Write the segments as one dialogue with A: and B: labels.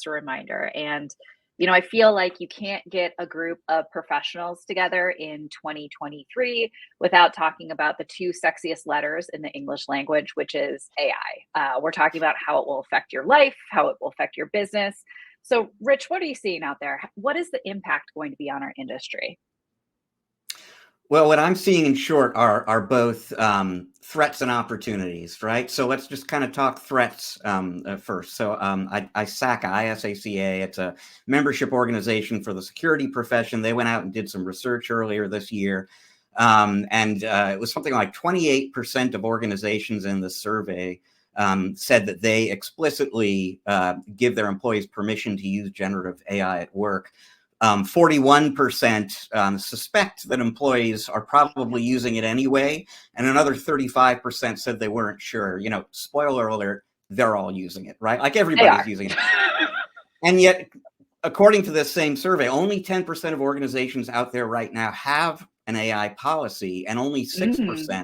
A: a reminder. And, I feel like you can't get a group of professionals together in 2023 without talking about the two sexiest letters in the English language, which is AI. We're talking about how it will affect your life, how it will affect your business. So, Rich, what are you seeing out there? What is the impact going to be on our industry?
B: Well, what I'm seeing in short are both threats and opportunities, right? So let's just kind of talk threats first. So ISACA, ISACA, it's a membership organization for the security profession. They went out and did some research earlier this year. And it was something like 28% of organizations in the survey said that they explicitly give their employees permission to use generative AI at work. 41% suspect that employees are probably using it anyway, and another 35% said they weren't sure. Spoiler alert, they're all using it, right? Like everybody's using it. And yet, according to this same survey, only 10% of organizations out there right now have an AI policy, and only 6%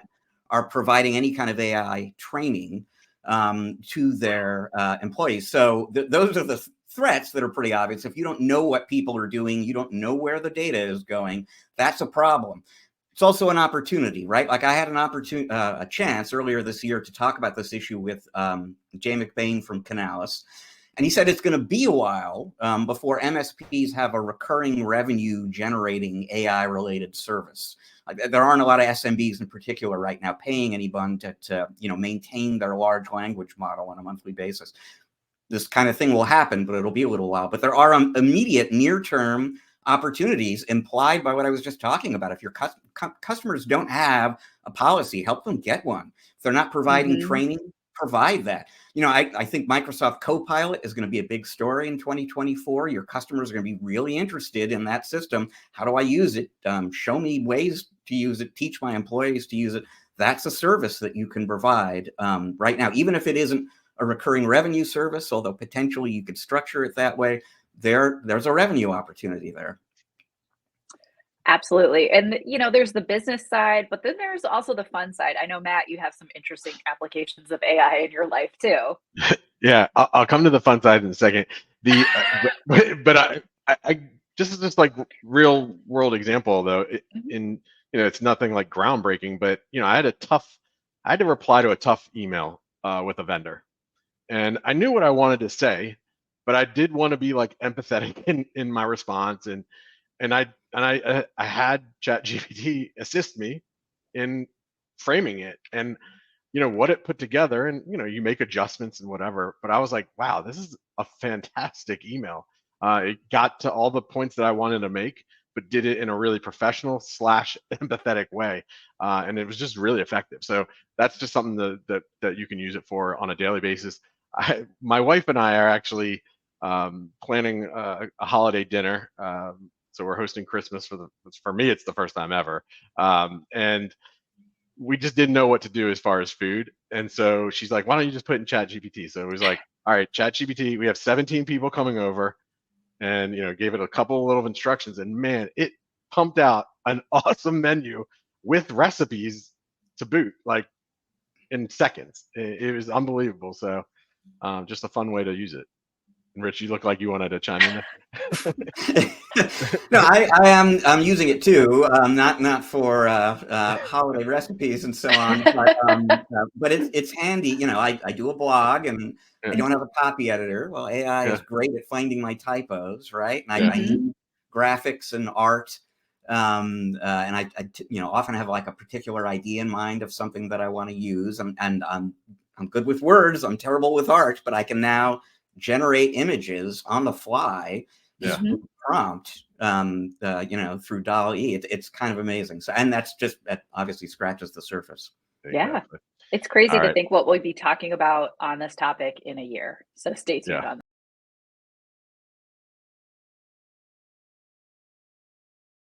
B: are providing any kind of AI training to their employees. So those are the threats that are pretty obvious. If you don't know what people are doing, you don't know where the data is going, that's a problem. It's also an opportunity, right? Like I had a chance earlier this year to talk about this issue with Jay McBain from Canalys. And he said it's going to be a while before MSPs have a recurring revenue generating AI related service. There aren't a lot of SMBs in particular right now paying anyone to maintain their large language model on a monthly basis. This kind of thing will happen, but it'll be a little while. But there are immediate near-term opportunities implied by what I was just talking about. If your customers don't have a policy, help them get one. If they're not providing training, provide that. I think Microsoft Copilot is going to be a big story in 2024. Your customers are going to be really interested in that system. How do I use it? Show me ways to use it. Teach my employees to use it. That's a service that you can provide right now, even if it isn't a recurring revenue service, although potentially you could structure it that way. There's a revenue opportunity there.
A: Absolutely. And, there's the business side, but then there's also the fun side. I know, Matt, you have some interesting applications of AI in your life too.
C: Yeah, I'll come to the fun side in a second. But I just like real world example though, it's nothing like groundbreaking, but I had to reply to a tough email with a vendor. And I knew what I wanted to say, but I did want to be like empathetic in my response, and I had ChatGPT assist me in framing it, and what it put together, and you make adjustments and whatever. But I was like, wow, this is a fantastic email. It got to all the points that I wanted to make, but did it in a really professional / empathetic way, and it was just really effective. So that's just something that you can use it for on a daily basis. My wife and I are actually planning a holiday dinner. So we're hosting Christmas for me, it's the first time ever. And we just didn't know what to do as far as food. And so she's like, why don't you just put in ChatGPT? So it was like, all right, ChatGPT, we have 17 people coming over, and gave it a couple of little instructions, and man, it pumped out an awesome menu with recipes to boot, like in seconds. It was unbelievable. So just a fun way to use it. And Rich, you look like you wanted to chime in there.
B: No, I'm using it too. Not for holiday recipes and so on, but it's handy. I do a blog, and I don't have a copy editor. Well, AI is great at finding my typos, right? And I need graphics and art, and I often have like a particular idea in mind of something that I want to use, and I'm good with words. I'm terrible with art, but I can now generate images on the fly. Prompt through DALL-E. It's kind of amazing. So, and that obviously scratches the surface.
A: Exactly. Yeah, it's crazy to think what we'll be talking about on this topic in a year. So stay tuned on that.